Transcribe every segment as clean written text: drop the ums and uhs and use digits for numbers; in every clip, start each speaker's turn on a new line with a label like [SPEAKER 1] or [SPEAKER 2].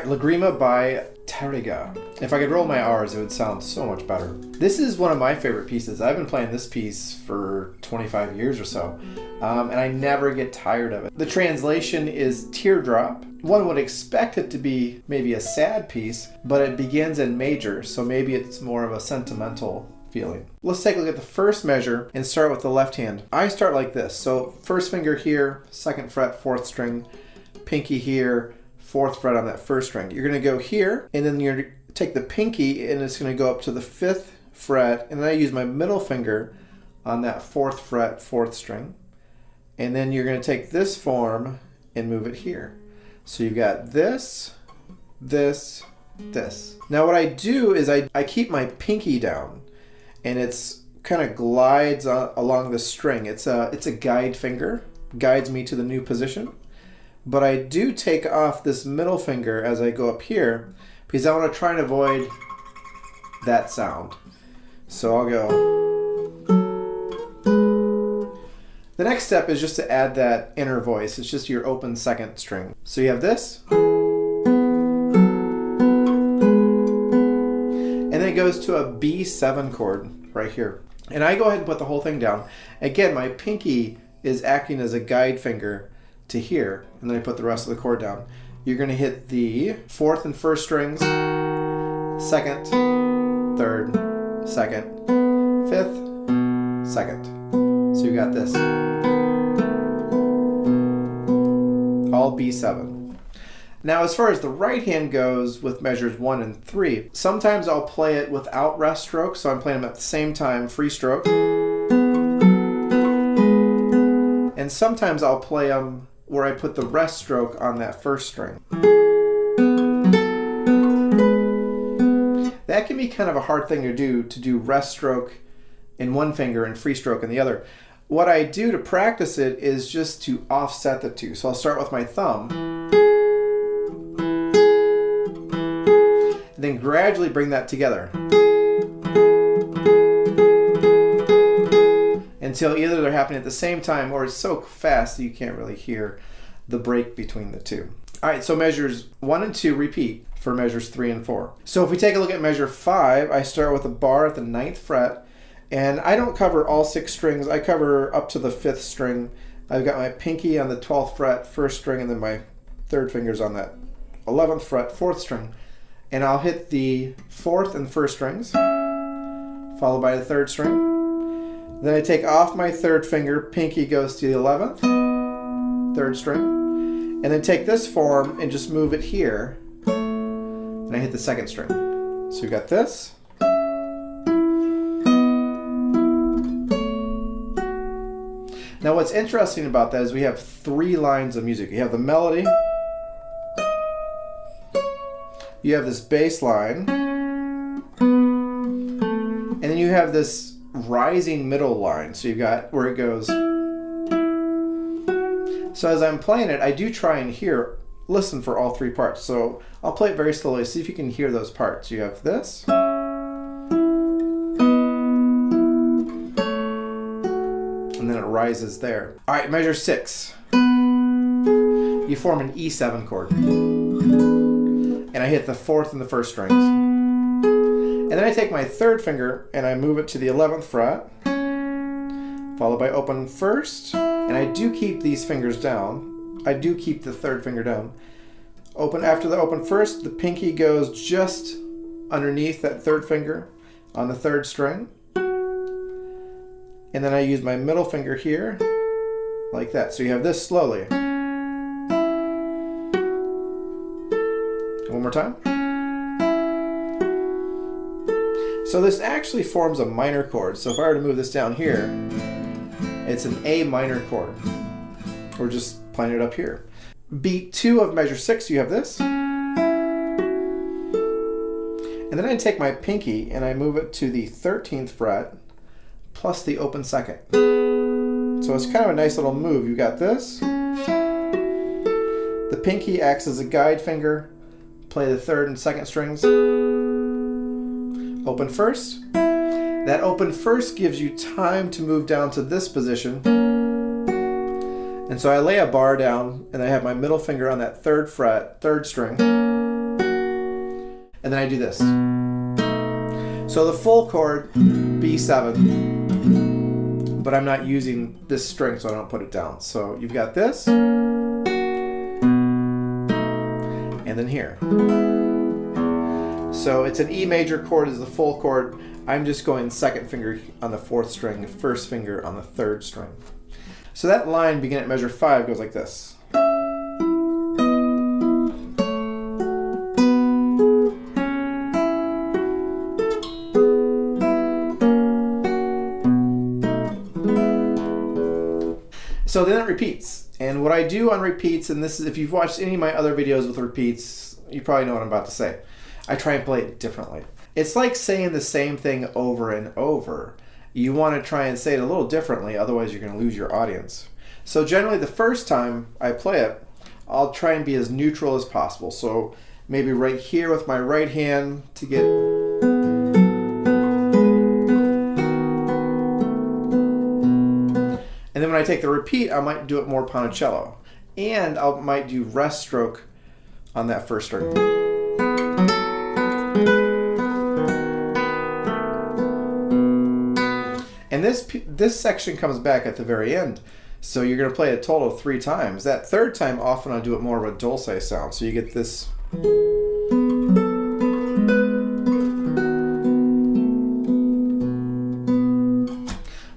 [SPEAKER 1] Lagrima by Tarrega. If I could roll my R's, it would sound so much better. This is one of my favorite pieces. I've been playing this piece for 25 years or so, and I never get tired of it. The translation is Teardrop. One would expect it to be maybe a sad piece, but it begins in major, so maybe it's more of a sentimental feeling. Let's take a look at the first measure and start with the left hand. I start like this. So first finger here, 2nd fret, 4th string, pinky here, 4th fret on that 1st string. You're going to go here, and then you're going to take the pinky, and it's going to go up to the 5th fret, and then I use my middle finger on that 4th fret, 4th string. And then you're going to take this form and move it here. So you've got this, this, this. Now what I do is I keep my pinky down, and it's kind of glides along the string. It's a guide finger, guides me to the new position. But I do take off this middle finger as I go up here because I want to try and avoid that sound. So I'll go. The next step is just to add that inner voice. It's just your open 2nd string. So you have this. And then it goes to a B7 chord right here. And I go ahead and put the whole thing down. Again, my pinky is acting as a guide finger to here, and then I put the rest of the chord down. You're going to hit the 4th and 1st strings, 2nd, 3rd, 2nd, 5th, 2nd. So you got this. All B7. Now as far as the right hand goes with measures 1 and 3, sometimes I'll play it without rest stroke, so I'm playing them at the same time, free stroke. And sometimes I'll play them where I put the rest stroke on that 1st string. That can be kind of a hard thing to do rest stroke in one finger and free stroke in the other. What I do to practice it is just to offset the two. So I'll start with my thumb, and then gradually bring that together until either they're happening at the same time or it's so fast that you can't really hear the break between the two. All right, so measures 1 and 2 repeat for measures 3 and 4. So if we take a look at measure 5, I start with a bar at the 9th fret, and I don't cover all 6 strings. I cover up to the 5th string. I've got my pinky on the 12th fret, 1st string, and then my 3rd finger's on that 11th fret, 4th string. And I'll hit the 4th and 1st strings, followed by the 3rd string. Then I take off my 3rd finger, pinky goes to the 11th, 3rd string, and then take this form and just move it here, and I hit the 2nd string. So we got this. Now what's interesting about that is we have 3 lines of music. You have the melody, you have this bass line, and then you have this rising middle line. So you've got where it goes. So as I'm playing it, I do try and listen for all 3 parts. So I'll play it very slowly, see if you can hear those parts. You have this. And then it rises there. All right, measure 6. You form an E7 chord. And I hit the 4th and the 1st strings. And then I take my 3rd finger and I move it to the 11th fret, followed by open 1st. And I do keep these fingers down. I do keep the 3rd finger down. Open after the open 1st, the pinky goes just underneath that 3rd finger on the 3rd string. And then I use my middle finger here, like that. So you have this slowly. One more time. So this actually forms a minor chord. So if I were to move this down here, it's an A minor chord. We're just playing it up here. Beat 2 of measure 6, you have this. And then I take my pinky and I move it to the 13th fret plus the open 2nd. So it's kind of a nice little move. You got this. The pinky acts as a guide finger. Play the 3rd and 2nd strings. Open 1st. That open 1st gives you time to move down to this position. And so I lay a bar down and I have my middle finger on that 3rd fret, 3rd string. And then I do this. So the full chord, B7, but I'm not using this string, so I don't put it down. So you've got this, and then here. So it's an E major chord is the full chord. I'm just going second finger on the fourth string, first finger on the third string. So that line beginning at measure 5 goes like this. So then it repeats. And what I do on repeats, and this is, if you've watched any of my other videos with repeats, you probably know what I'm about to say. I try and play it differently. It's like saying the same thing over and over. You want to try and say it a little differently, otherwise you're going to lose your audience. So generally the first time I play it, I'll try and be as neutral as possible. So maybe right here with my right hand to get... And then when I take the repeat, I might do it more ponticello. And I might do rest stroke on that first string. And this section comes back at the very end. So you're going to play a total of 3 times. That third time, often I'll do it more of a dulce sound. So you get this.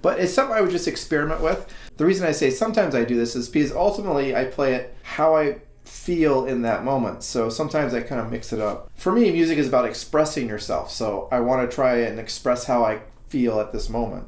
[SPEAKER 1] But it's something I would just experiment with. The reason I say sometimes I do this is because ultimately I play it how I feel in that moment. So sometimes I kind of mix it up. For me, music is about expressing yourself. So I want to try and express how I feel at this moment.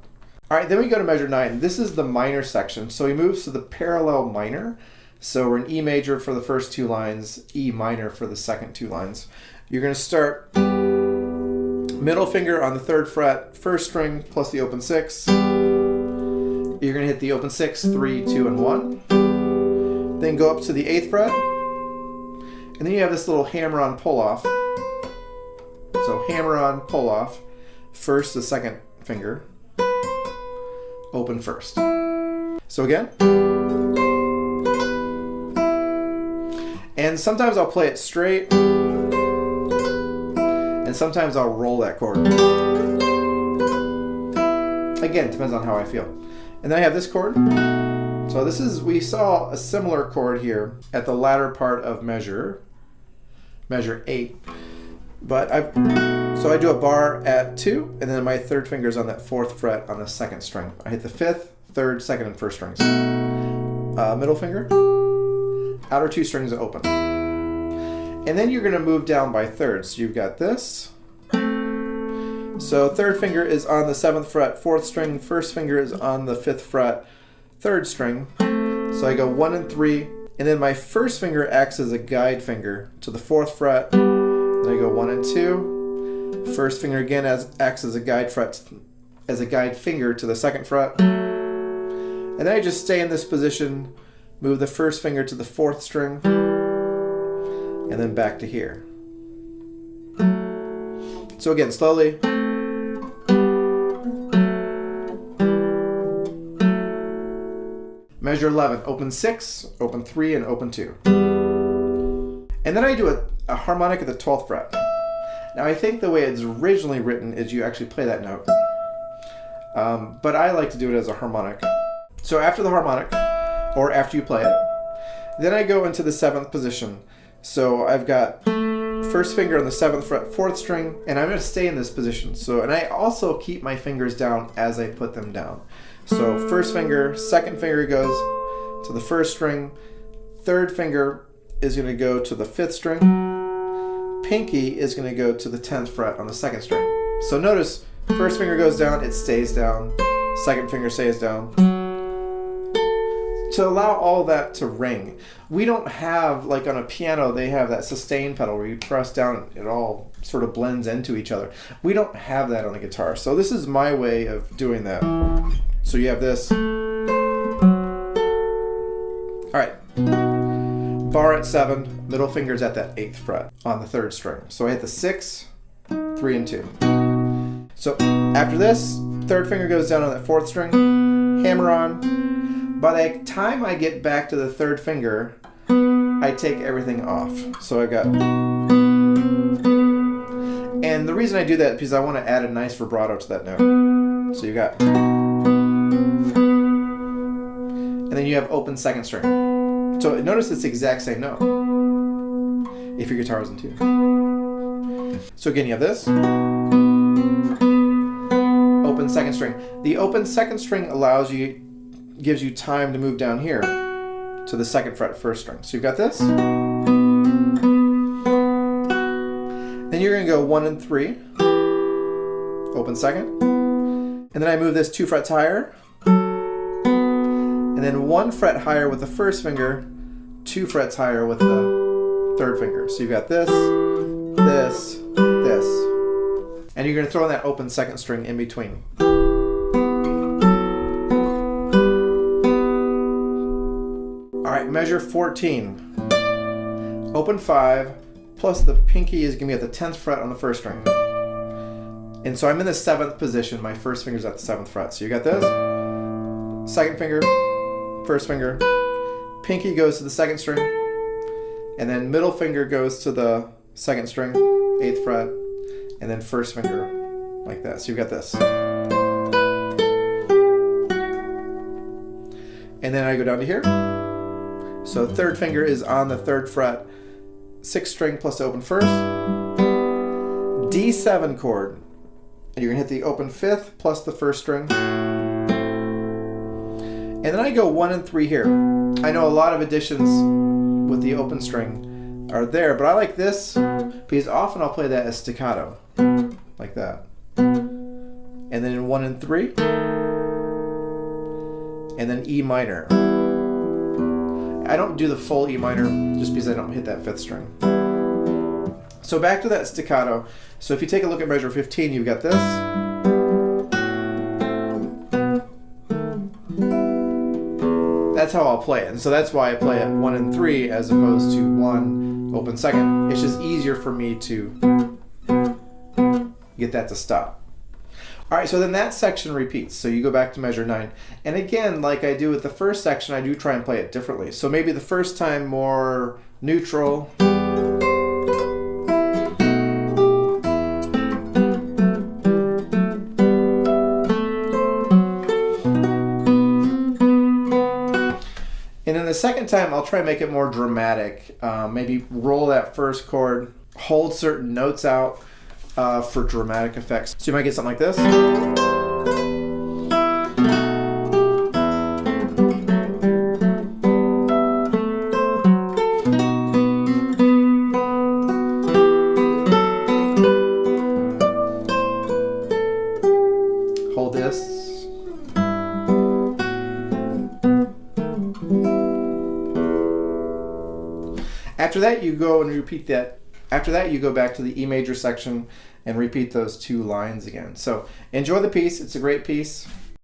[SPEAKER 1] All right, then we go to measure 9. This is the minor section. So he moves to the parallel minor. So we're in E major for the first 2 lines, E minor for the second 2 lines. You're going to start middle finger on the 3rd fret, first string plus the open 6. You're going to hit the open 6, 3, 2, and 1. Then go up to the 8th fret. And then you have this little hammer-on pull-off. So hammer-on, pull-off. First, the second finger. Open first. So again. And sometimes I'll play it straight. And sometimes I'll roll that chord. Again, depends on how I feel. And then I have this chord. So this is, we saw a similar chord here at the latter part of measure 8. But so I do a bar at 2, and then my 3rd finger is on that 4th fret on the 2nd string. I hit the 5th, 3rd, 2nd, and 1st strings. Middle finger, outer 2 strings are open. And then you're going to move down by thirds. So you've got this. So 3rd finger is on the 7th fret, 4th string, 1st finger is on the 5th fret, 3rd string. So I go 1 and 3, and then my 1st finger acts as a guide finger to the 4th fret. Then I go 1 and 2. 1st finger again acts as a guide finger to the 2nd fret. And then I just stay in this position, move the 1st finger to the 4th string, and then back to here. So again, slowly. Measure 11, open 6, open 3, and open 2. And then I do a harmonic at the 12th fret. Now I think the way it's originally written is you actually play that note. But I like to do it as a harmonic. So after the harmonic, or after you play it, then I go into the 7th position. So I've got 1st finger on the 7th fret, 4th string, and I'm going to stay in this position. And I also keep my fingers down as I put them down. So 1st finger, 2nd finger goes to the 1st string, 3rd finger is going to go to the 5th string, pinky is going to go to the 10th fret on the 2nd string. So notice, 1st finger goes down, it stays down, 2nd finger stays down. To allow all that to ring. We don't have, like on a piano, they have that sustain pedal where you press down, it all sort of blends into each other. We don't have that on the guitar. So this is my way of doing that. So you have this. All right. Bar at 7, middle finger's at that 8th fret on the 3rd string. So I hit the 6, 3, and 2. So after this, 3rd finger goes down on that 4th string, hammer on. By the time I get back to the 3rd finger, I take everything off. So I've got... And the reason I do that is because I want to add a nice vibrato to that note. So you got, and then you have open second string. So notice it's the exact same note if your guitar is in tune. So again, you have this open second string. The open second string gives you time to move down here to the second fret first string. So you've got this. Then you're going to go 1 and 3, open second, and then I move this 2 frets higher, and then 1 fret higher with the first finger, 2 frets higher with the third finger. So you've got this, this, this, and you're going to throw in that open second string in between. All right, measure 14, open 5, plus the pinky is going to be at the 10th fret on the first string. And so I'm in the 7th position. My first finger's at the 7th fret. So you got this. Second finger, first finger. Pinky goes to the second string. And then middle finger goes to the second string, 8th fret. And then first finger like that. So you got this. And then I go down to here. So third finger is on the 3rd fret. 6th string plus the open first, D7 chord, and you're gonna hit the open 5th plus the first string, and then I go 1 and 3 here. I know a lot of additions with the open string are there, but I like this because often I'll play that as staccato, like that, and then in 1 and 3, and then E minor. I don't do the full E minor just because I don't hit that 5th string. So back to that staccato. So if you take a look at measure 15, you've got this. That's how I'll play it. And so that's why I play it 1 and 3 as opposed to 1 open second. It's just easier for me to get that to stop. All right, so then that section repeats. So you go back to measure 9. And again, like I do with the first section, I do try and play it differently. So maybe the first time more neutral. And then the second time, I'll try and make it more dramatic. Maybe roll that first chord, hold certain notes out. For dramatic effects. So you might get something like this. Hold this. After that, you go and repeat that. After that, you go back to the E major section and repeat those 2 lines again. So enjoy the piece. It's a great piece.